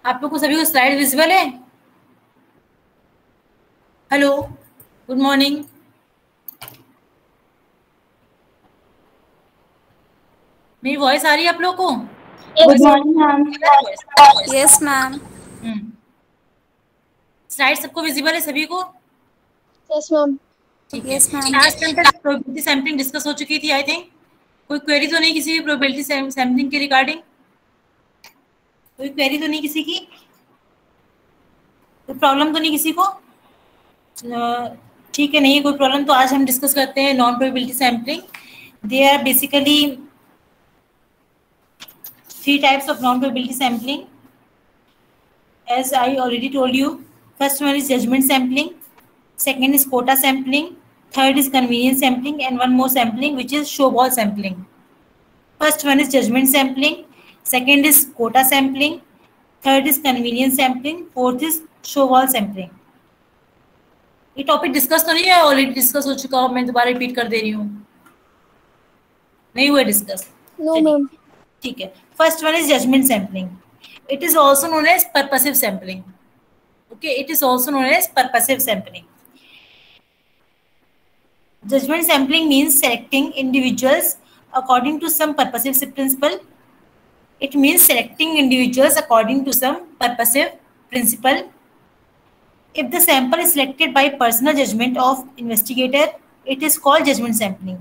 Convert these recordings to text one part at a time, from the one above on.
आप लोग को सभी को स्लाइड विजिबल है? Hello, good morning. मेरी वॉइस आ रही है आप लोग को? Good morning ma'am. Yes ma'am. Slide सबको विजिबल है सभी को? Yes ma'am. ठीक है। Yes ma'am. लास्ट टाइम तक प्रोबेबिलिटी सैम्पलिंग डिस्कस हो चुकी थी आई थिंक। कोई क्वेरी तो नहीं किसी की प्रोबेबिलिटी सैम्पलिंग के रिगार्डिंग? कोई क्वेरी तो नहीं किसी की? कोई प्रॉब्लम तो नहीं किसी को? ठीक है, नहीं है कोई प्रॉब्लम तो आज हम डिस्कस करते हैं non probability sampling. They are basically 3 types of non-probability sampling. As I already told you, first one is judgment sampling, second is quota sampling, third is convenience sampling, and one more sampling which is show ball sampling. First one is judgment sampling, second is quota sampling, third is convenience sampling, fourth is show ball sampling. ये topic discuss तो नहीं है? Already discuss हो चुका हो, मैं दोबारा repeat कर दे रही हूँ। नहीं हुआ डिस्कस? No ma'am. ठीक है। First one is judgment sampling. It is also known as purposive sampling. Okay, it is also known as purposive sampling. Judgment sampling means selecting individuals according to some purposive principle. It means selecting individuals according to some purposive principle. If the sample is selected by personal judgment of investigator, it is called judgment sampling.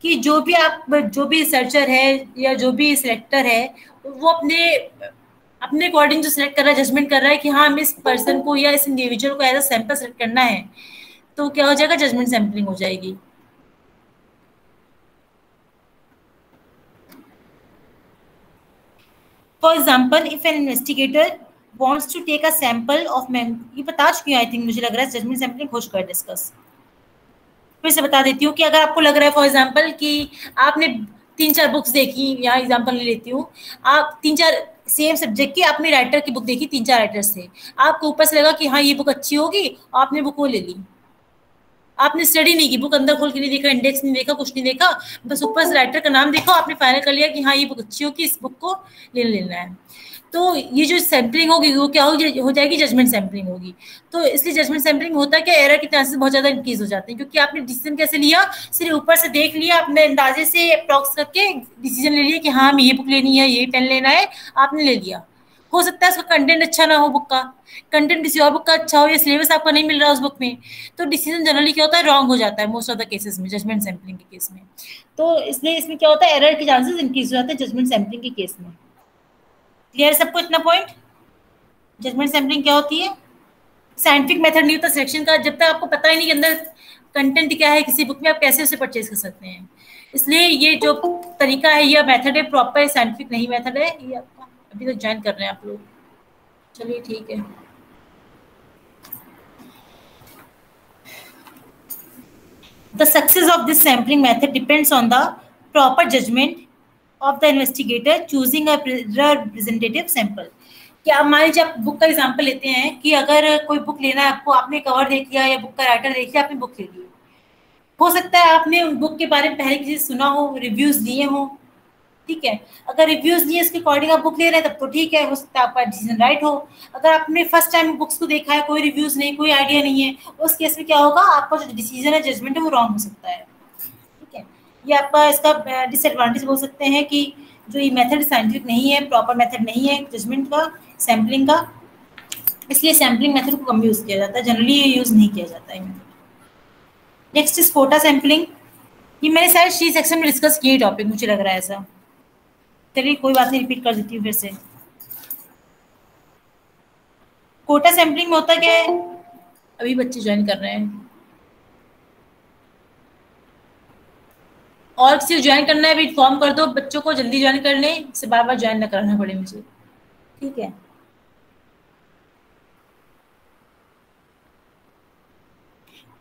कि जो भी researcher है या जो भी selector है वो अपने अकॉर्डिंग जो सिलेक्ट कर रहा है, जजमेंट कर रहा है कि हाँ हमें इस पर्सन को या इस इंडिविजुअल को एज अ सैंपल सिलेक्ट करना है, तो क्या हो जाएगा? जजमेंट सैम्पलिंग हो जाएगी. For example, if an investigator wants to take a sample of ये बता चुकी हूँ आई थिंक, मुझे लग रहा है जजमेंट सैम्पलिंग हो चुका है डिस्कस. फिर से बता देती हूँ कि अगर आपको लग रहा है फॉर एग्जाम्पल कि आपने 3-4 बुक्स देखी, यहाँ एग्जाम्पल ले लेती हूँ, आप 3-4 सेम सब्जेक्ट की आपने राइटर की बुक देखी, 3-4 राइटर्स थे, आपको ऊपर से लगा कि हाँ ये बुक अच्छी होगी, आपने बुक वो ले ली. आपने स्टडी नहीं की, बुक अंदर खोल के नहीं देखा, इंडेक्स नहीं देखा, कुछ नहीं देखा, बस ऊपर से राइटर का नाम देखा, आपने फाइनल कर लिया कि हाँ ये बुक अच्छी होगी, इस बुक को लेना है. तो ये जो सैम्पलिंग होगी वो क्या हो जाएगी? जजमेंट सैम्पलिंग होगी. तो इसलिए जजमेंट सैम्पलिंग होता है क्या, एरर के चांसेस बहुत ज्यादा इंक्रीज हो जाते हैं, क्योंकि आपने डिसीजन कैसे लिया? सिर्फ ऊपर से देख लिया, अपने अंदाजे से अप्रॉक्स करके डिसीजन ले लिया कि हाँ हमें ये बुक लेनी है, ये पेन लेना है, आपने ले लिया. हो सकता है उसका कंटेंट अच्छा ना हो, बुक का कंटेंट किसी और बुक का अच्छा हो, या सिलेबस आपका नहीं मिल रहा उस बुक में, तो डिसीजन जनरली क्या होता है? रॉन्ग हो जाता है मोस्ट ऑफ द केसेस में, जजमेंट सैम्पलिंग के केस में. तो इसलिए इसमें क्या होता है? एरर के चांसेस इंक्रीज हो जाते हैं जजमेंट सैम्पलिंग के केस में. क्लियर सबको इतना पॉइंट? जजमेंट सैम्पलिंग क्या होती है? साइंटिफिक मेथड नहीं होता सिलेक्शन का. जब तक आपको पता ही नहीं कि अंदर कंटेंट क्या है किसी बुक में, आप कैसे उसे परचेज कर सकते हैं. इसलिए ये जो तरीका है, ये मेथड है, प्रॉपर साइंटिफिक नहीं मेथड है. ये अभी तक ज्वाइन कर रहे हैं आप लोग? चलिए ठीक है. The success of this sampling method depends on the proper judgment of the investigator choosing a representative sample. क्या मान लीजिए आप बुक का एग्जाम्पल लेते हैं कि अगर कोई बुक लेना है आपको, आपने कवर देख लिया या बुक का राइटर देख लिया, आपने बुक ले ली. हो सकता है आपने उस बुक के बारे में पहले किसी से सुना हो, रिव्यूज दिए हो, ठीक है. अगर रिव्यूज दिए इसके अकॉर्डिंग आप बुक ले रहे हैं तब तो ठीक है, हो सकता है आपका डिसीजन राइट हो. अगर आपने फर्स्ट टाइम बुक्स को देखा है, कोई रिव्यूज नहीं, कोई आइडिया नहीं है, उस केस में क्या होगा? आपका जो डिसीजन है, जजमेंट है, वो रॉन्ग हो सकता है. ठीक है, ये आपका इसका डिसएडवांटेज बोल सकते हैं कि जो ये मेथड साइंटिफिक नहीं है, प्रॉपर मेथड नहीं है जजमेंट का, सैम्पलिंग का, इसलिए सैम्पलिंग मेथड को कम यूज किया जाता है, जनरली ये यूज नहीं किया जाता है. Next is quota sampling. ये मैंने शायद सी सेक्शन में डिस्कस किए टॉपिक, मुझे लग रहा है ऐसा. चलिए कोई बात नहीं, रिपीट कर देती हूँ फिर से. कोटा सैम्पलिंग में होता क्या है? अभी बच्चे ज्वाइन कर रहे हैं, और किसी ज्वाइन करना है भी इन्फॉर्म कर दो, बच्चों को जल्दी ज्वाइन कर लें, इससे बार बार ज्वाइन ना कराना पड़े मुझे. ठीक है.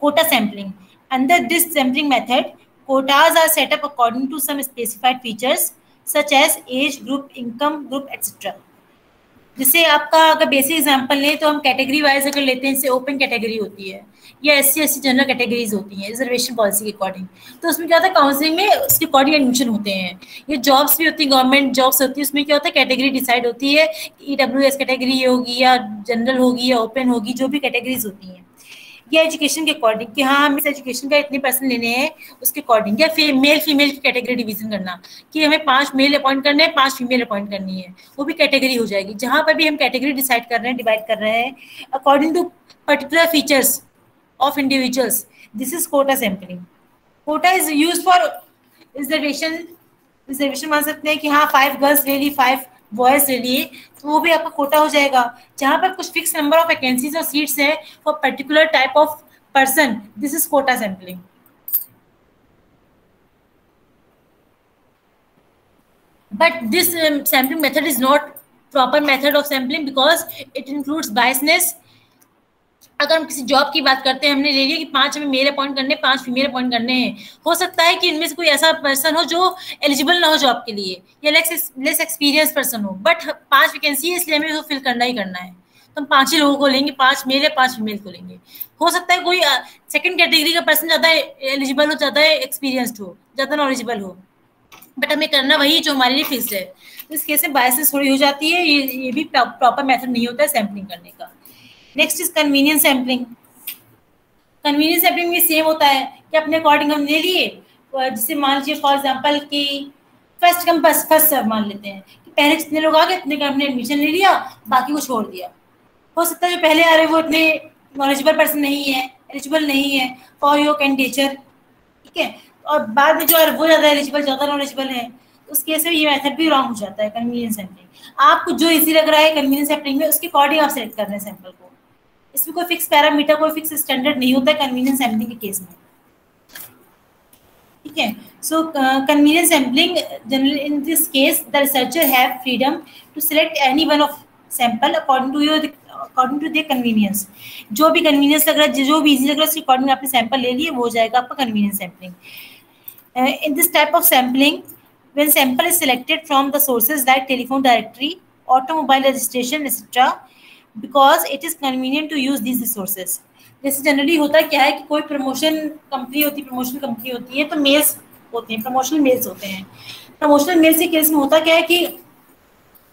Quota sampling. Under this sampling method, quotas are set up according to some specified features such as age group, income group, etc. जैसे आपका अगर बेसिक एग्जांपल लें तो हम कैटेगरी वाइज अगर लेते हैं, जैसे ओपन कैटेगरी होती है या SC जनरल कैटेगरीज होती हैं रिजर्वेशन पॉलिसी के अकॉर्डिंग, तो उसमें क्या होता है काउंसलिंग में उसके अकॉर्डिंग एडमिशन होते हैं। ये जॉब्स भी होती है, गवर्नमेंट जॉब्स होती है, उसमें क्या होता है कैटेगरी डिसाइड होती है, EWS कैटेगरी होगी या जनरल होगी या ओपन होगी, जो भी कैटेगरीज होती हैं, या एजुकेशन के अकॉर्डिंग कि हाँ हमें एजुकेशन का इतने % लेने हैं उसके अकॉर्डिंग, या मेल फीमेल की कैटेगरी डिवीजन करना कि हमें 5 मेल अपॉइंट करने हैं 5 फीमेल अपॉइंट करनी है, वो भी कैटेगरी हो जाएगी। जहाँ पर भी हम कैटेगरी डिसाइड कर रहे हैं, डिवाइड कर रहे हैं according to particular features of individuals, this is quota sampling. Quota is use for reservation मान सकते हैं कि हाँ 5 गर्ल्स ले ली 5 बॉयज ले लिए, तो वो भी आपका कोटा हो जाएगा। जहां पर कुछ फिक्स नंबर ऑफ वैकेंसीज और सीट्स है for particular type of person, this is quota sampling. But this sampling method is not proper method of sampling because it includes biasness. अगर हम किसी जॉब की बात करते हैं, हमने ले लिया कि 5 हमें मेल अपॉइंट करने 5 फीमेल अपॉइंट करने हैं, हो सकता है कि इनमें से कोई ऐसा पर्सन हो जो एलिजिबल ना हो जॉब के लिए या लेस एक्सपीरियंस पर्सन हो, बट 5 वैकेंसी है इसलिए हमें उसको फिल करना ही करना है, तो हम 5 ही लोगों को लेंगे, 5 मेल या 5 फीमेल को लेंगे। हो सकता है कोई सेकंड कैटेगरी का पर्सन ज़्यादा एलिजिबल हो, ज़्यादा एक्सपीरियंसड हो, ज़्यादा नॉलेजेबल हो, बट हमें करना वही जो हमारे लिए फिक्स्ड है। इस केस में बायसेस थोड़ी हो जाती है, ये भी प्रॉपर मेथड नहीं होता है सैम्पलिंग करने का। Next is convenience sampling. Convenience sampling भी सेम होता है कि अपने अकॉर्डिंग हम ले लिए, जैसे मान लीजिए फॉर एग्जांपल कि फर्स्ट कम फर्स्ट सर्व मान लेते हैं कि पहले जितने लोग आ गए इतने का हमने एडमिशन ले लिया, बाकी को छोड़ दिया। हो सकता है जो पहले आ रहे वो इतने नॉलेजेबल पर्सन नहीं है, एलिजिबल नहीं है फॉर योर कैंडिडेचर, ठीक है, और बाद में जो है वो ज़्यादा एलिजिबल ज़्यादा नॉलेजेबल है, उस केस में ये मेथड भी रॉन्ग हो जाता है कन्वीनियंस सैम्पलिंग। आपको जो इजी लग रहा है कन्वीनियंस सैम्पलिंग में उसके अकॉर्डिंग आप सेलेक्ट कर रहे हैं सैंपल को, इसमें कोई फिक्स पैरामीटर कोई फिक्स स्टैंडर्ड नहीं होता है कन्वीनियंस सैम्पलिंग के केस में, ठीक है। So convenience sampling generally in this case the researcher have freedom to select any one of sample according to their convenience. जो भी कन्वीनियंस लग रहा है, जो भी इजी लग रहा है उसके अकॉर्डिंग आपने सैंपल ले लिए, वो हो जाएगा आपका convenience sampling. In this type of sampling when sample is selected from the sources like telephone directory, automobile registration etc, because it is convenient to use these resources। जैसे जनरली होता क्या है कि कोई प्रमोशन कंपनी होती है तो mails होते हैं, प्रमोशनल मेल्स होते हैं। प्रमोशनल मेल्स के केस में होता क्या है कि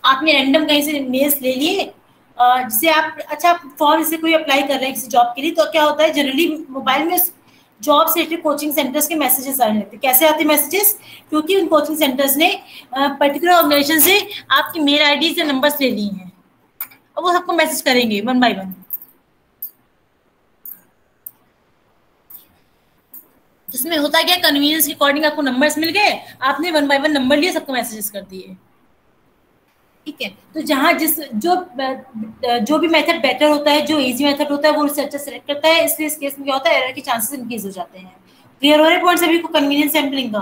आपने रैंडम कहीं से मेल्स ले लिए, जिसे आप अच्छा फॉर्म से कोई अप्लाई कर रहे हैं किसी जॉब के लिए, तो क्या होता है जनरली मोबाइल में जॉब से रिलेटेड कोचिंग सेंटर्स के मैसेजेस आने लगते हैं। कैसे आते हैं मैसेजेस? क्योंकि उन कोचिंग सेंटर्स ने पर्टिकुलर ऑर्गेनाइजेशन से आपकी मेल आईडी से नंबर्स ले लिए हैं और वो सबको मैसेज करेंगे 1 by 1। जिसमें होता क्या कन्वीनियंस के अकॉर्डिंग आपको नंबर्स मिल गए, आपने 1 by 1 नंबर लिए, सबको मैसेजेस कर दिए, ठीक है। तो जहाँ जो भी मेथड बेटर होता है, जो इजी मेथड होता है वो रिसर्चर सेलेक्ट करता है, इसलिए इस केस में क्या होता है एरर के चांसेस इंक्रीज हो जाते हैं। क्लियर हो रहे पॉइंट सभी को कन्वीनियंस सैम्पलिंग का?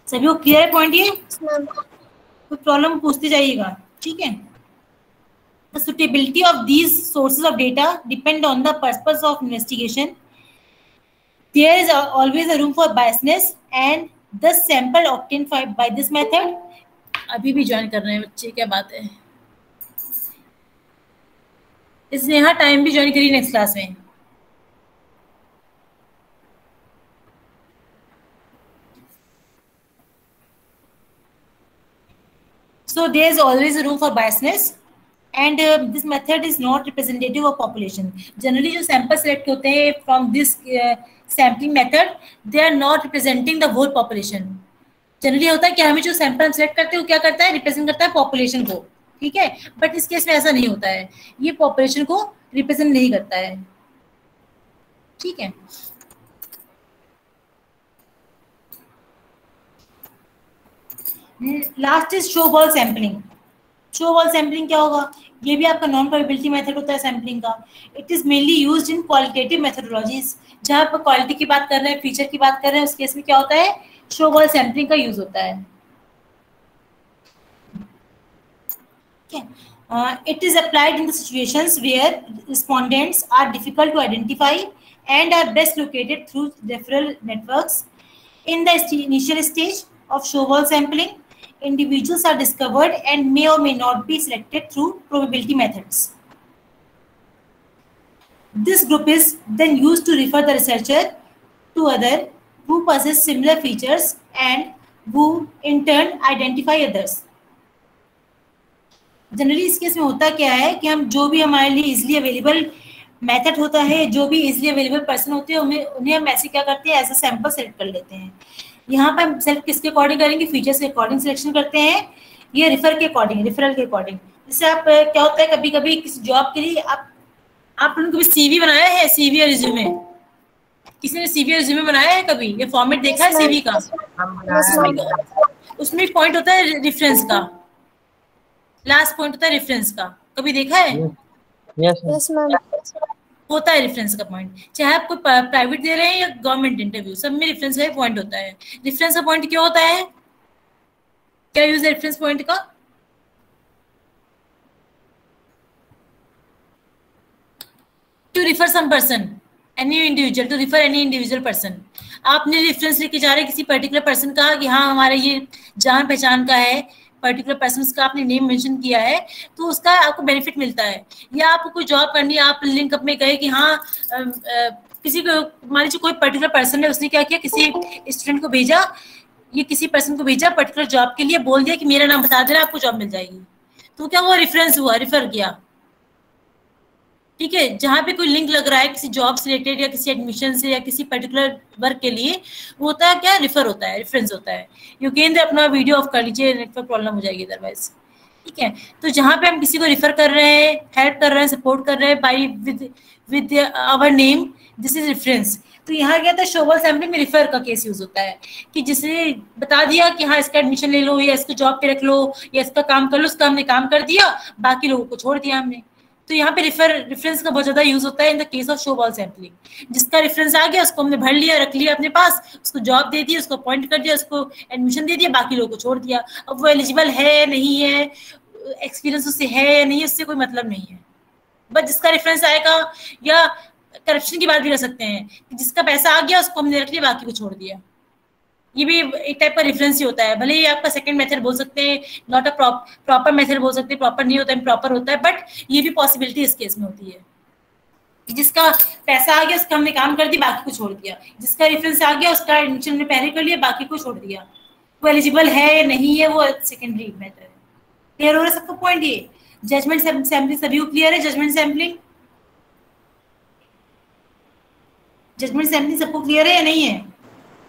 सभी को क्लियर है पॉइंट? ये कोई प्रॉब्लम पूछते जाइएगा, ठीक है। The suitability of these sources of data depend on the purpose of investigation. There is always a room for biasness and the sample obtained by this method। अभी भी ज्वाइन कर रहे हैं बच्चे, क्या बात है। इसने यहाँ टाइम भी ज्वाइन करी नेक्स्ट क्लास में। So there is always a room for biasness and this method is not representative of population। Generally जो सैंपल सेलेक्ट होते हैं from this sampling method, they are not representing the whole population। Generally होता है कि हमें जो sample हम select करते हैं वो क्या करता है, रिप्रेजेंट करता है पॉपुलेशन को, ठीक है। बट इस केस में ऐसा नहीं होता है, ये पॉपुलेशन को रिप्रेजेंट नहीं करता है, ठीक है। Last is show ball sampling. Show ball sampling क्या होगा? ये भी आपका नॉन प्रोबेबिलिटी मेथड होता है सैम्पलिंग का। It is mainly used in qualitative methodologies. जहाँ पर क्वालिटी की बात कर रहे हैं, फीचर की बात कर रहे हैं, उस केस में क्या होता है, शो बॉल सैम्पलिंग का यूज होता है, ठीक है। It is applied in the situations where respondents are difficult to identify and are best located through referral networks. In the initial stage of show ball sampling, individuals are discovered and may or may not be selected through probability methods. This group is then used to refer the researcher to other who possess similar features and who in turn identify others. Generally इस case में होता क्या है कि हम जो भी हमारे लिए इजिली अवेलेबल मेथड होता है, जो भी इजिली अवेलेबल पर्सन होते हैं, उन्हें हम ऐसे क्या करते हैं, एज अ सैंपल सेलेक्ट कर लेते हैं. यहाँ पर हम सेलेक्ट किसके अकॉर्डिंग करेंगे, फीचर्स के अकॉर्डिंग सिलेक्शन करते हैं, ये रेफरल के अकॉर्डिंग. जैसे आप क्या होता है, कभी कभी किसी जॉब के लिए आप लोगों ने कभी सीवी बनाया है, सीवी और रिज्यूमे, किसी ने सीवी और रिज्यूमे बनाया है कभी, ये फॉर्मेट देखा है सीवी का? उसमें पॉइंट होता है रेफरेंस का, लास्ट पॉइंट होता है रेफरेंस का, कभी देखा है? Yes ma'am. होता है रेफरेंस का पॉइंट, चाहे आप कोई प्राइवेट दे रहे हैं या गवर्नमेंट इंटरव्यू, सब में रेफरेंस का पॉइंट होता है. रेफरेंस का पॉइंट क्यों होता है, क्या यूज है रेफरेंस पॉइंट का? To refer some person, any individual, to refer any individual person. आपने रेफरेंस लेके जा रहे हैं किसी पर्टिकुलर पर्सन का कि हाँ हमारा ये जान पहचान का है, पर्टिकुलर पर्सन का आपने नेम मेंशन किया है, तो उसका आपको बेनिफिट मिलता है. या आपको कोई जॉब करनी है, आप लिंक अप में गए कि हाँ किसी को, मान लीजिए कोई पर्टिकुलर पर्सन है, उसने क्या किया, किसी स्टूडेंट को भेजा, ये किसी पर्सन को भेजा पर्टिकुलर जॉब के लिए, बोल दिया कि मेरा नाम बता देना आपको जॉब मिल जाएगी. तो क्या हुआ, रेफरेंस हुआ, रिफर किया. ठीक है, जहाँ पे कोई लिंक लग रहा है किसी जॉब से रिलेटेड या किसी एडमिशन से या किसी पर्टिकुलर वर्क के लिए, वो होता है क्या, रिफर होता है, रेफरेंस होता है. युगेंद्र अपना वीडियो ऑफ कर लीजिए, नेटवर्क प्रॉब्लम हो जाएगी अदरवाइज. ठीक है, तो जहाँ पे हम किसी को रिफर कर रहे हैं, हेल्प कर रहे हैं, सपोर्ट कर रहे हैं by with our name, this is reference. तो यहाँ क्या था, शोबॉल सैम्पलिंग में रिफर का केस यूज होता है कि जिसने बता दिया कि हाँ इसका एडमिशन ले लो या इसको जॉब पे रख लो या इसका काम कर लो, उसका हमने काम कर दिया, बाकी लोगों को छोड़ दिया हमने. तो यहाँ पे रेफरेंस का बहुत ज्यादा यूज होता है in the case of snowball sampling. जिसका रेफरेंस आ गया उसको हमने भर लिया, रख लिया अपने पास, उसको जॉब दे दी, उसको अपॉइंट कर दिया, उसको एडमिशन दे दिया, बाकी लोगों को छोड़ दिया. अब वो एलिजिबल है नहीं है, एक्सपीरियंस उससे है या नहीं, उससे कोई मतलब नहीं है. बट जिसका रेफरेंस आएगा, या करप्शन की बात भी कर सकते हैं, जिसका पैसा आ गया उसको हमने रख लिया, बाकी को छोड़ दिया. ये भी एक टाइप का रेफरेंस ही होता है. भले ही आपका सेकंड मेथड बोल सकते हैं, नॉट अ प्रॉपर मेथड बोल सकते हैं, प्रॉपर नहीं होता है, प्रॉपर होता है, बट ये भी पॉसिबिलिटी इस केस में होती है. जिसका पैसा आ गया उसका हमने काम कर दिया, बाकी को छोड़ दिया. जिसका रेफरेंस आ गया उसका एडमिशन हमने पहले कर लिया, बाकी को छोड़ दिया. वो एलिजिबल है नहीं है, वो सेकेंडरी मेथड है. क्लियर हो रहा है सबका पॉइंट? ये जजमेंट सैम्पलिंग सभी को क्लियर है? जजमेंट सैम्पलिंग सबको क्लियर है या नहीं है?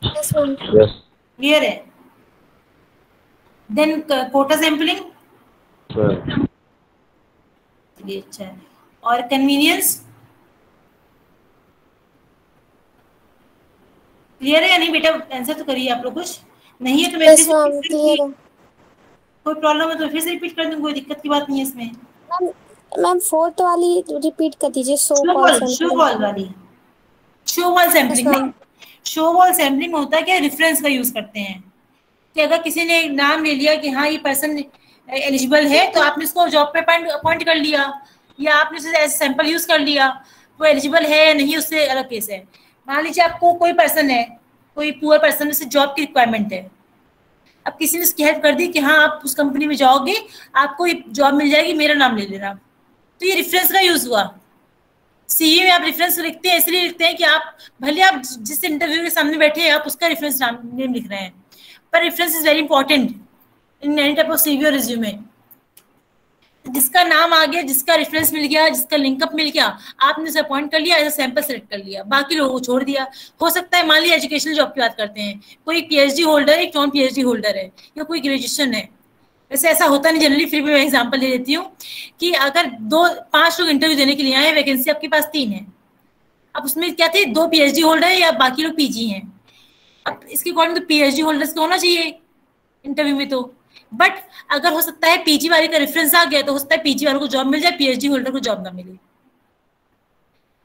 क्लियर है. देन कोटा सैम्पलिंग, चलिए अच्छा है. और कन्वीनियंस क्लियर है या नहीं बेटा? आंसर तो करिए आप लोग. कुछ नहीं है तो मैं कोई प्रॉब्लम है तो फिर से रिपीट कर दूं, कोई दिक्कत की बात नहीं है इसमें. मैम फोर्थ वाली रिपीट कर दीजिए. Show wall sampling. Show wall sampling होता है क्या, रेफरेंस का यूज करते हैं कि अगर किसी ने नाम ले लिया कि हाँ ये पर्सन एलिजिबल है, तो आपने उसको जॉब पे अपॉइंट कर लिया या आपने उसे एज सैंपल यूज कर लिया. वो एलिजिबल है या नहीं उससे अलग केस है. मान लीजिए आपको कोई पर्सन है, कोई पुअर पर्सन, उसे जॉब की रिक्वायरमेंट है, अब किसी ने उसकी हेल्प कर दी कि हाँ आप उस कंपनी में जाओगे, आपको ये जॉब मिल जाएगी, मेरा नाम ले लेना. तो ये रेफरेंस का यूज हुआ. सीवी में आप रेफरेंस लिखते हैं, इसलिए लिखते हैं कि आप भले आप जिस इंटरव्यू के सामने बैठे हैं आप उसका रेफरेंस नेम लिख रहे हैं, पर reference is very important in any type of CV और रिज्यूमे. जिसका नाम आ गया, जिसका रेफरेंस मिल गया, जिसका लिंकअप मिल गया, आपने उसे अपॉइंट कर लिया, एज अ सैंपल सेलेक्ट कर लिया, बाकी लोगों को छोड़ दिया. हो सकता है मान लीजिए एजुकेशनल जॉब की बात करते हैं, कोई पीएचडी होल्डर है, एक नॉन पीएचडी होल्डर है, या कोई ग्रेजुएशन है. वैसे ऐसा होता नहीं जनरली, फिर भी मैं एग्जांपल ले लेती हूँ कि अगर 5 लोग इंटरव्यू देने के लिए आए, वैकेंसी आपके पास 3 है, अब उसमें क्या थे, 2 पीएचडी होल्डर है या बाकी लोग पीजी हैं. अब इसके अकॉर्डिंग तो पीएचडी होल्डर्स का होना चाहिए इंटरव्यू में. तो बट अगर हो सकता है पीजी वाले का रेफरेंस आ गया, तो हो सकता है पीजी वालों को जॉब मिल जाए, पीएचडी होल्डर को जॉब ना मिले.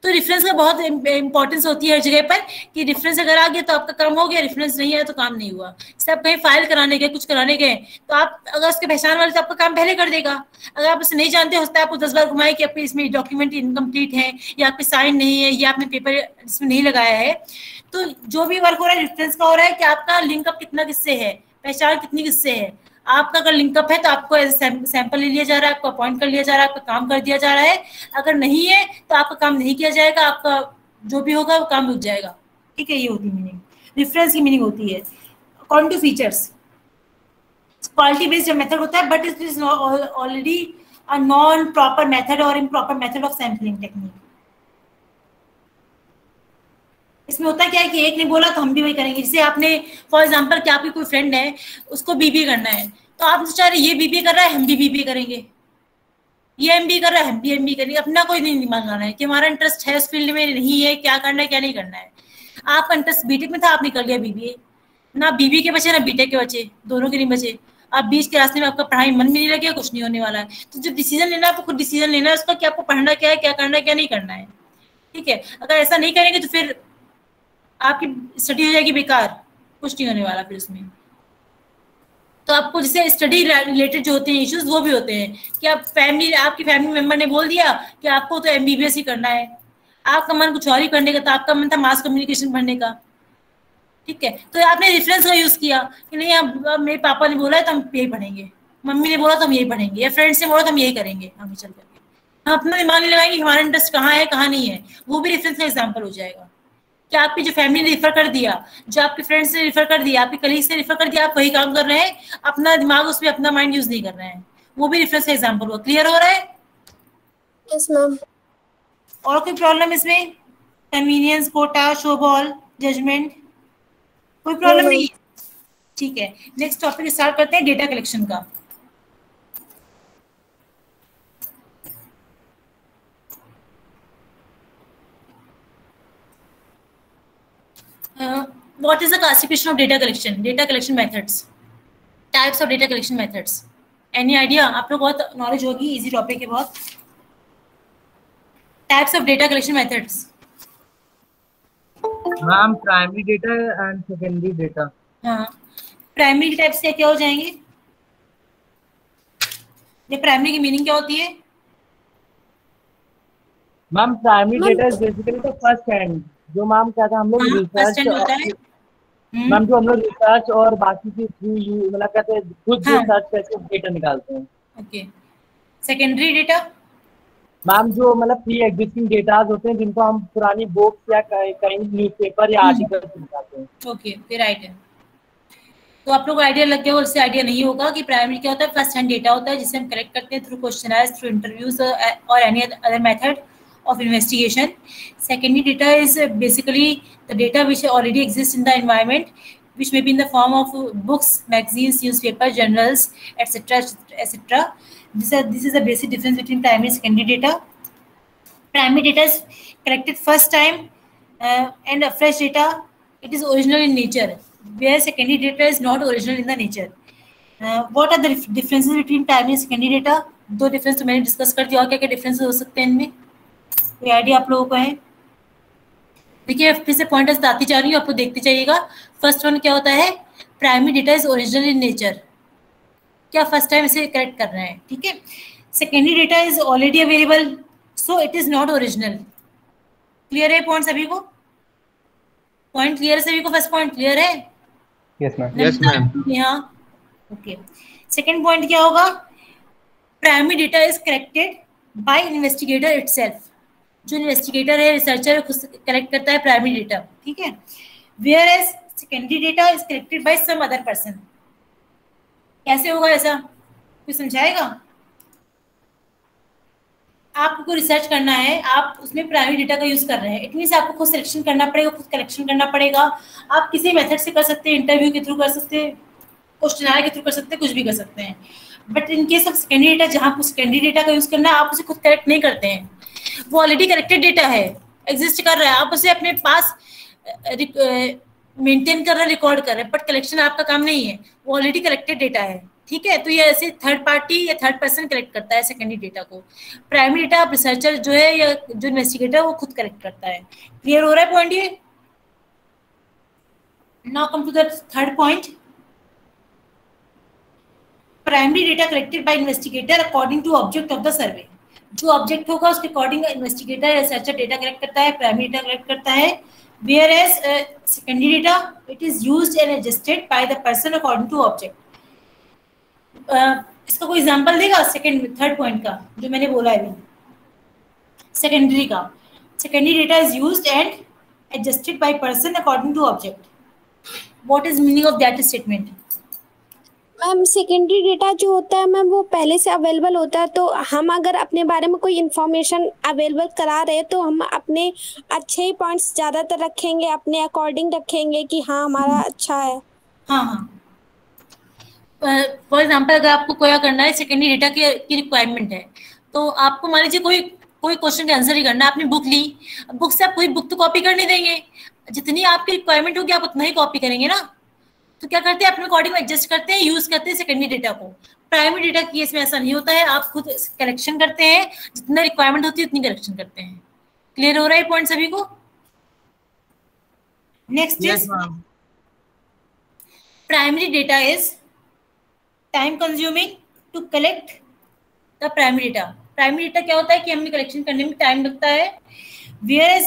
तो रेफरेंस का बहुत इंपॉर्टेंस होती है हर जगह पर कि रेफरेंस अगर आ गया तो आपका काम हो गया, रेफरेंस नहीं आया तो काम नहीं हुआ. जैसे आप कहीं फाइल कराने गए, कुछ कराने गए, तो आप अगर उसके पहचान वाले तो आपका काम पहले कर देगा. अगर आप उसे नहीं जानते, हो सकता है आपको 10 बार घुमाए कि आपके इसमें डॉक्यूमेंट इनकम्प्लीट है, या आपके साइन नहीं है, या आपने पेपर इसमें नहीं लगाया है. तो जो भी वर्क हो रहा है रेफरेंस का हो रहा है कि आपका लिंकअप कितना किससे है, पहचान कितनी किससे है, आपका अगर लिंकअप है तो आपको एज सैंपल ले लिया जा रहा है, आपको अपॉइंट कर लिया जा रहा है, आपका काम कर दिया जा रहा है। अगर नहीं है तो आपका काम नहीं किया जाएगा, आपका जो भी होगा वो काम रुक जाएगा। ठीक है, ये होती है मीनिंग, रेफरेंस की मीनिंग होती है। According to features, quality based method होता है, but it is already a non proper method और improper method of sampling technique. इसमें होता क्या है कि एक ने बोला तो हम भी वही करेंगे। जैसे आपने फॉर एग्जांपल कि आपकी कोई फ्रेंड है, उसको बीबीए करना है, तो आप सोचा रहे ये बीबीए कर रहा है, हम भी बीबीए करेंगे, ये एमबीए कर रहा है, हम भी एमबीए करेंगे। अपना कोई नहीं दिमाग लगाना है कि हमारा इंटरेस्ट है उस फील्ड में, नहीं है, क्या करना है क्या नहीं करना है। आपका इंटरेस्ट बीटेक में था, आपने कर लिया बीबीए, ना बीबीए के बचे ना बीटेक के बचे, दोनों के नहीं बचे। आप बीच के रास्ते में आपका पढ़ाई मन में नहीं लगे, कुछ नहीं होने वाला है। तो जो डिसीजन लेना है आपको खुद डिसीजन लेना है उसका कि आपको पढ़ना क्या है, क्या करना है क्या नहीं करना है। ठीक है, अगर ऐसा नहीं करेंगे तो फिर आपकी स्टडी हो जाएगी बेकार, कुछ नहीं होने वाला फिर उसमें। तो आपको जैसे स्टडी रिलेटेड जो होते हैं इश्यूज वो भी होते हैं कि आप आपकी फैमिली मेंबर ने बोल दिया कि आपको तो एमबीबीएस ही करना है, आपका मन कुछ और ही करने का था, आपका मन था मास कम्युनिकेशन पढ़ने का। ठीक है, तो आपने रेफरेंस का यूज किया कि नहीं अब मेरे पापा ने बोला है तो हम यही पढ़ेंगे, मम्मी ने बोला तो हम यही पढ़ेंगे, या फ्रेंड्स ने बोला तो हम यही करेंगे, हम चल करके हम अपना दिमाग नहीं लगाएंगे हमारा इंटरेस्ट कहाँ है कहाँ नहीं है। वो भी रेफरेंस का एग्जाम्पल हो जाएगा कि आपकी जो फैमिली ने रिफर कर दिया, जो आपके फ्रेंड्स ने रिफर कर दिया, आपके कलीग ने रिफर कर दिया, आप वही काम कर रहे हैं, अपना दिमाग उसमें अपना माइंड यूज नहीं कर रहे हैं। वो भी रेफरेंस का एग्जाम्पल हुआ। क्लियर हो रहा है? Yes ma'am. और कोई प्रॉब्लम इसमें? Convenience, quota, snowball, judgment, कोई प्रॉब्लम नहीं? ठीक है, नेक्स्ट टॉपिक स्टार्ट करते हैं, डेटा कलेक्शन का। What is the classification of data collection? Data collection methods, types of data collection methods. Any idea? आप लोग बहुत नॉलेज होगी, इजी टॉपिक है बहुत। Types of data collection methods. Ma'am primary data and secondary data. हाँ, primary types क्या हो जाएंगे? ये प्राइमरी की मीनिंग क्या होती है? मैम प्राइमरी डेटा बेसिकली तो फर्स्ट हैंड, जो मैम क्या था हम लोग रिसर्च, मैम जो हम लोग रिसर्च और बाकी के थ्रू मतलब कहते हैं खुद रिसर्च करके डेटा निकालते हैं। ओके, सेकेंडरी डेटा मैम जो मतलब प्री एग्जिस्टिंग डेटा होते हैं जिनको हम पुरानी बुक्स या कहीं न्यूज़पेपर या आर्टिकल निकालते हैं। ओके, फिर राइट है। तो आप लोग को आइडिया लग गया और उससे आइडिया नहीं होगा कि प्राइमरी क्या होता है। फर्स्ट हैंड डेटा होता है जिसे हम कलेक्ट करते हैं थ्रू क्वेश्चनर्स, थ्रू इंटरव्यूज और any other method of investigation. Secondary data is basically the data which already exists in the environment, which may be in the form of books, magazines, newspaper, journals, etc., etc. This is the basic difference between primary and secondary data. Primary data is collected first time and fresh data, it is original in nature, where secondary data is not original in the nature. What are the differences between primary and secondary data? दो difference तो मैंने discuss कर दिया, और क्या क्या differences हो सकते हैं इनमें, कोई आइडिया आप लोगों को है? देखिए फिर से पॉइंट्स आती जा रही हूँ, आपको देखते जाइएगा। फर्स्ट वन क्या होता है? Primary data is original in nature, क्या फर्स्ट टाइम इसे करेक्ट कर रहे हैं। ठीक है, secondary data is already available, so it is not original. Clear है पॉइंट सभी को? पॉइंट क्लियर है सभी को? फर्स्ट पॉइंट क्लियर है? Yes ma'am. Yes ma'am. हाँ, ओके। सेकेंड पॉइंट क्या होगा? Primary data is collected by investigator itself, जो इन्वेस्टिगेटर है, रिसर्चर है, खुद कलेक्ट करता है प्राइमरी डेटा। ठीक है, where as secondary data is collected by some other person. कैसे होगा ऐसा, कोई समझाएगा? आपको रिसर्च करना है, आप उसमें प्राइमरी डेटा का यूज कर रहे हैं, इट मींस आपको खुद सिलेक्शन करना पड़ेगा, खुद कलेक्शन करना पड़ेगा। आप किसी मेथड से कर सकते हैं, इंटरव्यू के थ्रू कर सकते हैं, क्वेश्चनर के थ्रू कर सकते हैं, कुछ भी कर सकते हैं। But in case of secondary data, जहाँ आपको सेकेंडरी डेटा का यूज करना है, आप उसे खुद कलेक्ट नहीं करते हैं, वो ऑलरेडी कलेक्टेड डेटा है, एग्जिस्ट कर रहा है, आप उसे अपने पास मेंटेन कर रहे हैं, रिकॉर्ड कर रहे हैं, बट कलेक्शन आपका काम नहीं है, वो ऑलरेडी कलेक्टेड डेटा है। ठीक है, तो ये ऐसे थर्ड पार्टी या थर्ड पर्सन कलेक्ट करता है सेकेंडरी डेटा को। प्राइमरी डेटा आप रिसर्चर जो है या जो इन्वेस्टिगेटर वो खुद कलेक्ट करता है। क्लियर हो रहा है पॉइंट ये? Now come to the third point. Primary data collected by investigator according to object of the survey, जो ऑब्जेक्ट होगा उसके अकॉर्डिंग इन्वेस्टिगेटर या रिसर्चर डेटा कलेक्ट करता है, प्राइमरी डेटा कलेक्ट करता है। Where as secondary data it is used and adjusted by the person according to object. इसका कोई एग्जांपल देगा थर्ड पॉइंट का जो मैंने बोला है अभी? सेकेंडरी का, secondary data is used and adjusted by person according to object. What is meaning of that statement? Ma'am secondary data जो होता है मैम वो पहले से अवेलेबल होता है, तो हम अगर अपने बारे में कोई इंफॉर्मेशन अवेलेबल करा रहे हैं तो हम अपने अच्छे ही पॉइंट्स ज़्यादातर रखेंगे, अपने अकॉर्डिंग रखेंगे कि हाँ हमारा अच्छा है. हाँ हाँ. फॉर एग्जाम्पल अगर आपको क्या करना है, सेकेंडरी डेटा की रिक्वायरमेंट है, तो आपको मान लीजिए कोई क्वेश्चन का आंसर ही करना है. आपने बुक ली, बुक से आप कोई बुक तो कॉपी कर नहीं देंगे, जितनी आपकी रिक्वायरमेंट होगी आप उतना ही कॉपी करेंगे ना. तो क्या करते हैं, अपने अकॉर्डिंग एडजस्ट करते हैं, यूज करते हैं सेकेंडरी डेटा को. प्राइमरी डेटा के केस में ऐसा नहीं होता है, आप खुद कलेक्शन करते हैं, जितना रिक्वायरमेंट होती है उतनी कलेक्शन करते हैं. क्लियर हो रहा है पॉइंट सभी को? Next is primary data is time consuming to collect the primary data. Primary data क्या होता है कि हमें कलेक्शन करने में टाइम लगता है, where is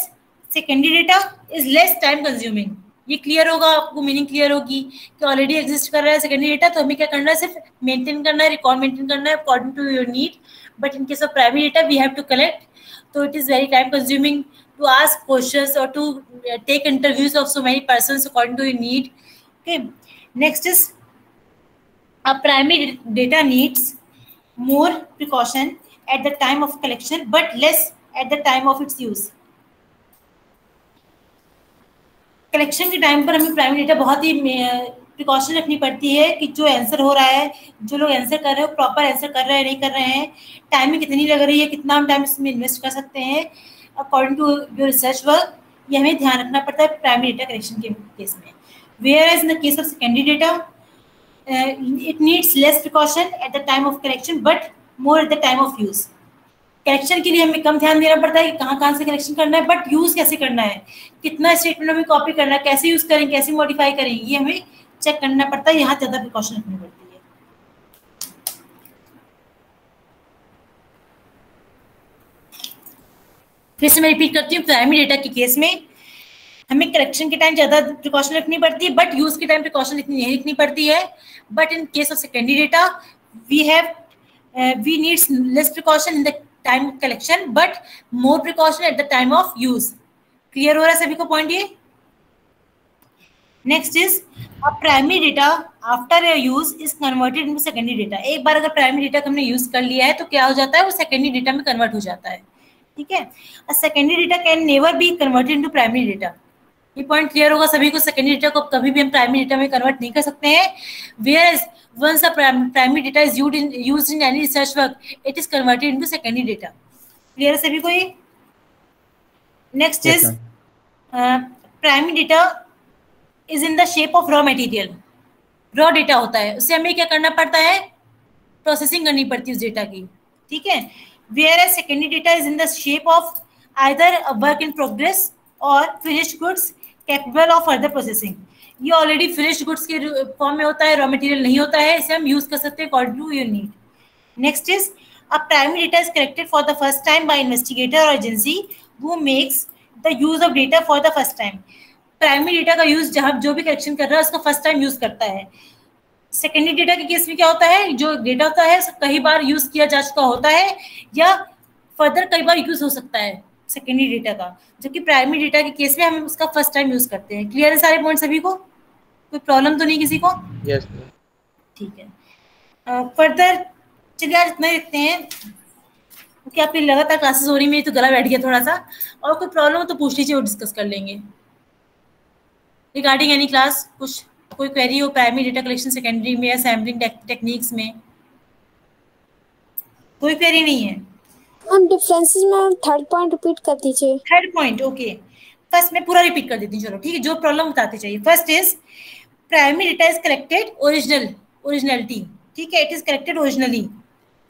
secondary data is less time consuming. ये क्लियर होगा आपको, मीनिंग क्लियर होगी कि ऑलरेडी एग्जिस्ट कर रहा है सेकेंडरी डेटा, तो हमें क्या करना है, सिर्फ मेंटेन करना है, रिकॉर्ड मेंटेन करना है according to your need. But in case of primary data we have to collect, तो it is very time consuming to ask questions और to take interviews of so many persons according to your need. Okay, next is a primary data needs more precaution at the time of collection but less at the time of its use. Collection के time पर हमें primary data बहुत ही precaution रखनी पड़ती है कि जो answer हो रहा है, जो लोग आंसर कर रहे हैं प्रॉपर आंसर कर रहे हैं नहीं कर रहे हैं, टाइम में कितनी लग रही है, कितना हम टाइम इसमें इन्वेस्ट कर सकते हैं according to your research work. ये हमें ध्यान रखना पड़ता है प्राइमरी डेटा कलेक्शन के केस में. Whereas in the case of secondary data it needs less precaution at the time of collection but more at the time of use. Collection के लिए हमें कम ध्यान देना पड़ता है कि कहाँ से कलेक्शन करना है, बट यूज कैसे करना है, कितना स्टेटमेंट हमें कॉपी करना है, कैसे यूज करेंगे, कैसे मॉडिफाई करेंगे, ये हमें चेक करना पड़ता है. यहाँ ज्यादा प्रिकॉशन रखनी पड़ती है. फिर से मैं रिपीट करती हूँ, प्राइमरी डेटा के केस में हमें कलेक्शन के टाइम ज्यादा प्रिकॉशन रखनी पड़ती है, बट यूज के टाइम प्रिकॉशन इतनी नहीं रखनी पड़ती है. But in case of secondary data we needs less precaution in the time of collection but more precaution at the time of use. Clear हो रहा है सभी को पॉइंट ये? Next is primary data after use is converted into secondary data. एक बार अगर primary data हमने यूज कर लिया है तो क्या हो जाता है, वो सेकेंडरी डेटा में कन्वर्ट हो जाता है. ठीक है, secondary data can never be converted into primary data. ये पॉइंट क्लियर होगा सभी को. सेकेंडरी डेटा को कभी भी हम प्राइमरी डेटा में कन्वर्ट नहीं कर सकते हैं. Whereas once a primary data is used in any research work it is converted into secondary data. Clear है सभी को ये? Next is primary data is in the shape of raw material. Raw data होता है, उससे हमें क्या करना पड़ता है, प्रोसेसिंग करनी पड़ती है उस डेटा की. ठीक है, where as secondary data is in the shape of either a work in progress or finished goods capable of further processing. ये ऑलरेडी फिनिश्ड गुड्स के फॉर्म में होता है, रॉ मटेरियल नहीं होता है, इसे हम यूज कर सकते हैं according to your need. Next is a primary data is collected for the first time by investigator or agency who makes the use of data for the first time. Primary data का use जहां जो भी collection कर रहा है उसका first time use करता है. सेकेंडरी डेटा के केस में क्या होता है, जो डेटा होता है कई बार यूज किया जा चुका होता है या फर्दर कई बार यूज हो सकता है सेकेंडरी डेटा का, जबकि प्राइमरी डेटा के केस में हम उसका फर्स्ट टाइम यूज करते हैं. क्लियर है सारे पॉइंट सभी को? कोई प्रॉब्लम तो नहीं किसी को? यस. ठीक है, फर्दर चलिए आज इतना ही रखते हैं क्योंकि आपकी लगातार क्लासेस हो रही, मेरी तो गला बैठ गया थोड़ा सा. और कोई प्रॉब्लम हो तो पूछ लीजिए, वो डिस्कस कर लेंगे. रिगार्डिंग एनी क्लास कुछ कोई क्वेरी हो प्राइमरी डेटा कलेक्शन सेकेंडरी में या सैम्पलिंग टेक्निक्स में? कोई क्वेरी नहीं है? हम डिफरेंसेस में थर्ड पॉइंट रिपीट कर दीजिए. थर्ड पॉइंट ओके, फर्स्ट मैं पूरा रिपीट कर देती हूँ. चलो ठीक है, जो प्रॉब्लम बताते चाहिए. First is primary data is collected originality. ठीक है, it is collected originally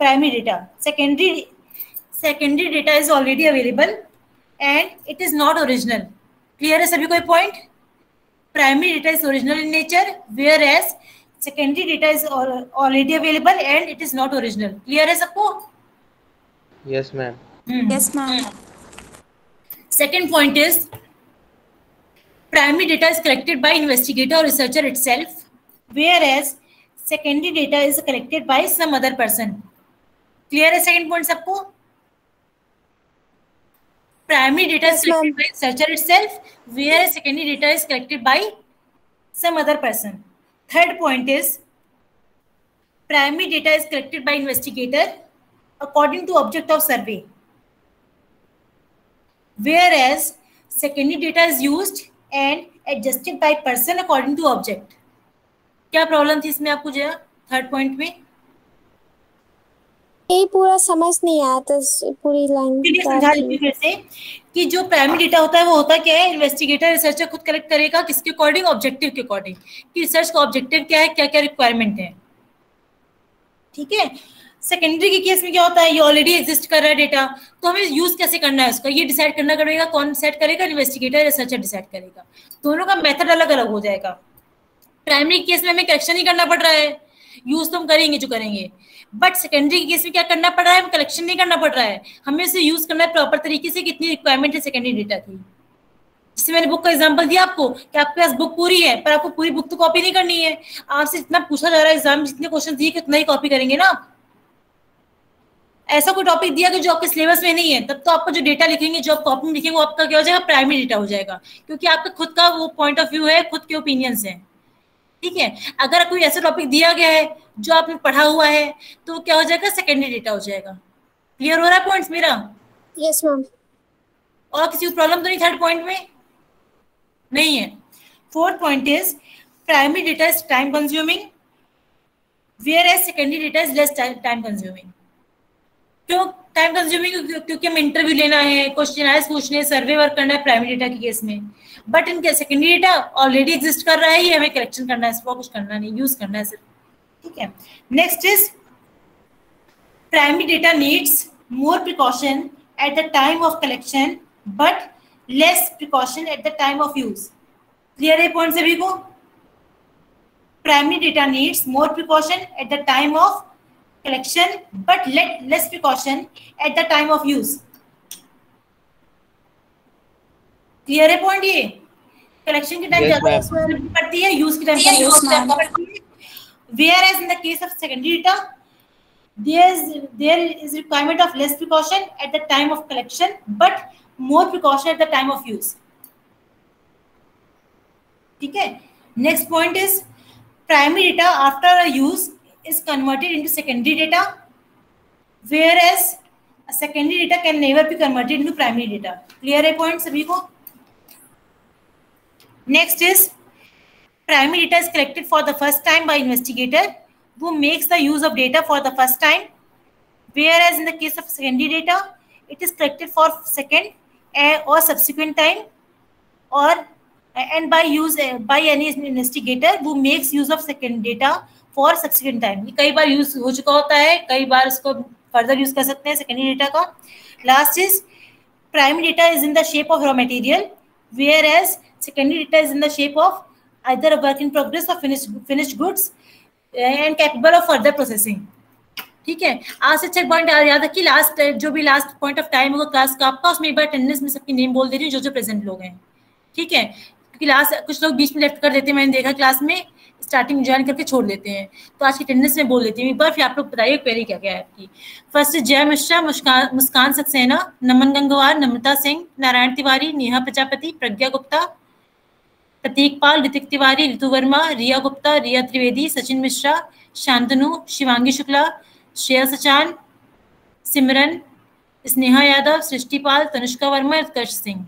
primary data. Secondary data is already available and it is not original. Clear है सभी को point? Primary data is original in nature where as secondary data is already available and it is not original. Clear है सबको? Yes, ma'am. Yes, ma'am. Second point is primary data is collected by investigator or researcher itself, whereas secondary data is collected by some other person. Clear है second point सबको? Primary data is collected by researcher itself, whereas secondary data is collected by some other person. Third point is primary data is collected by investigator according to object of survey, whereas secondary data is used and adjusted by person according to object. क्या problem थी इसमें आपको Jaya third point में? ये पूरा समझ नहीं आया था पूरी लाइन। समझा देती हूँ फिर से कि जो प्राइमरी डेटा होता है वो होता क्या है, इन्वेस्टिगेटर रिसर्चर खुद कलेक्ट करेगा किसके अकॉर्डिंग, ऑब्जेक्टिव के अकॉर्डिंग, कि रिसर्च का ऑब्जेक्टिव क्या है, क्या क्या रिक्वायरमेंट है, ठीक है। सेकेंडरी के केस में क्या होता है, ये ऑलरेडी एग्जिस्ट कर रहा है डेटा, तो हमें यूज कैसे करना है उसका, ये डिसाइड करना पड़ेगा। कौन डिसाइड करेगा? इन्वेस्टिगेटर रिसर्चर डिसाइड करेगा। दोनों का मेथड अलग अलग हो जाएगा। प्राइमरी केस में हमें कलेक्शन ही करना पड़ रहा है, यूज तो हम करेंगे जो करेंगे, बट सेकेंडरी केस में क्या करना पड़ रहा है, हमें कलेक्शन नहीं करना पड़ रहा है, हमें उसे यूज करना है प्रॉपर तरीके से, कितनी रिक्वायरमेंट है सेकेंडरी डेटा की। जैसे मैंने बुक का एग्जांपल दिया आपको कि आपके पास बुक पूरी है पर आपको पूरी बुक तो कॉपी नहीं करनी है, आपसे जितना पूछा जा रहा है एग्जाम में, जितने क्वेश्चन दिए कितना ही कॉपी करेंगे ना आप। ऐसा कोई टॉपिक दिया कि जो आपके सिलेबस में नहीं है, तब तो आपको जो डेटा लिखेंगे, जो आप कॉपी में लिखेंगे, वो आपका क्या हो जाएगा, प्राइमरी डेटा हो जाएगा, क्योंकि आपका खुद का वो पॉइंट ऑफ व्यू है, खुद के ओपिनियंस है, ठीक है। अगर कोई ऐसा टॉपिक दिया गया है जो आपने पढ़ा हुआ है तो क्या हो जाएगा, सेकेंडरी डेटा हो जाएगा। क्लियर हो रहा है पॉइंट्स मेरा? Yes ma'am. और किसी को प्रॉब्लम तो नहीं थर्ड पॉइंट में? नहीं है। Fourth point is primary data is time consuming whereas secondary data is less time consuming. क्यों टाइम कंज्यूमिंग? क्योंकि हमें इंटरव्यू लेना है, क्वेश्चन पूछने, सर्वे वर्क करना है प्राइमरी डेटा के केस में, बट इनके सेकेंडरी डेटा ऑलरेडी एग्जिस्ट कर रहा है, ये हमें कलेक्शन करना है, इसको कुछ करना नहीं, यूज करना है सिर्फ, ठीक है। Next is primary data needs more precaution at the time of collection but less precaution at the time of use. Clear है पॉइंट सभी को? Primary data needs more precaution at the time of collection but less precaution at the time of use. Clear है point? ये collection के time ज्यादा पड़ती है, use के टाइम पड़ती है। Whereas in the case of secondary data, there is requirement of less precaution at the time of collection but more precaution at the time of use. ठीक है। Next point is primary data after a use is converted into secondary data, whereas a secondary data can never be converted into primary data. Clear है point सभी को? Next is primary data is collected for the first time by investigator who makes the use of data for the first time, whereas in the case of secondary data it is collected for second or subsequent time, or and by any investigator who makes use of second data for subsequent time. ये कई बार use हो चुका होता है, कई बार इसको further use कर सकते हैं सेकेंडरी डेटा का। Last is primary data is in the shape of raw material whereas secondary data is in the shape of either a work in progress or finished goods and capable of further processing. ठीक है। आज से check point याद रखिए, last जो भी last point of time होगा class का आपका, उसमें एक बार अटेंडेंस में सबकी नेम बोल दे रही हूँ जो प्रेजेंट लोग हैं, ठीक है। क्योंकि लास्ट कुछ लोग बीच में लेफ्ट कर देते हैं, मैंने देखा क्लास में स्टार्टिंग ज्वाइन करके छोड़ देते हैं, तो आज की अटेंडेंस में बोल देती हूँ एक बार, फिर आप लोग बताइए क्वेरी क्या क्या है आपकी। फर्स्ट जय मिश्रा, मुस्कान सक्सेना, नमन गंगवार, नम्रता सिंह, नारायण तिवारी, नेहा प्रजापति, प्रज्ञा गुप्ता, प्रतीक पाल, ऋतिक तिवारी, ऋतु वर्मा, रिया गुप्ता, रिया त्रिवेदी, सचिन मिश्रा, शांतनु, शिवांगी शुक्ला, श्रेया सचान, सिमरन, स्नेहा यादव, सृष्टि पाल, तनुष्का वर्मा, उत्कर्ष Singh.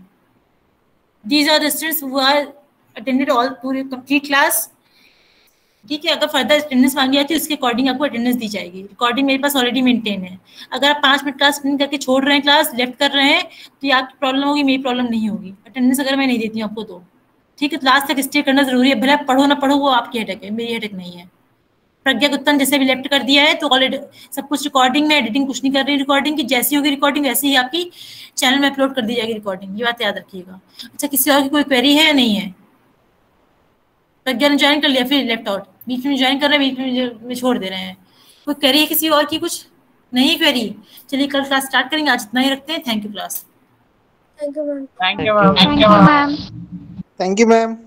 These are the students who are attended all पूरी complete class, ठीक है। अगर फर्दर अटेंडेंस मांगी जाती है उसके अकॉर्डिंग आपको अटेंडेंस दी जाएगी। रिकॉर्डिंग मेरे पास ऑलरेडी मेंटेन है। अगर आप 5 मिनट क्लास अटेंड करके छोड़ रहे हैं, क्लास लेफ्ट कर रहे हैं, तो ये आपकी प्रॉब्लम होगी, मेरी प्रॉब्लम नहीं होगी। अटेंडेंस अगर मैं नहीं देती हूँ आपको तो, ठीक है। क्लास तक स्टे करना जरूरी है, भले आप पढ़ो ना पढ़ो, वो आपकी हेडेक है, मेरी हेडेक नहीं है। प्रज्ञा गुप्ता ने जैसे भी लेफ्ट कर दिया है तो ऑलरेडी सब कुछ रिकॉर्डिंग में, एडिटिंग कुछ नहीं कर रही, रिकॉर्डिंग की जैसी होगी रिकॉर्डिंग वैसी ही आपकी चैनल में अपलोड कर दी जाएगी रिकॉर्डिंग, ये बात याद रखिएगा। अच्छा, किसी और की कोई क्वेरी है या नहीं है? प्रज्ञा ने ज्वाइन कर लिया फिर लेफ्ट आउट, बीच में ज्वाइन कर रहे हैं, बीच में छोड़ दे रहे हैं। कोई क्वेरी है किसी और की? कुछ नहीं क्वेरी? चलिए कल क्लास स्टार्ट करेंगे, आज इतना ही रखते हैं। Thank you class. Thank you ma'am. Thank you ma'am. Thank you ma'am.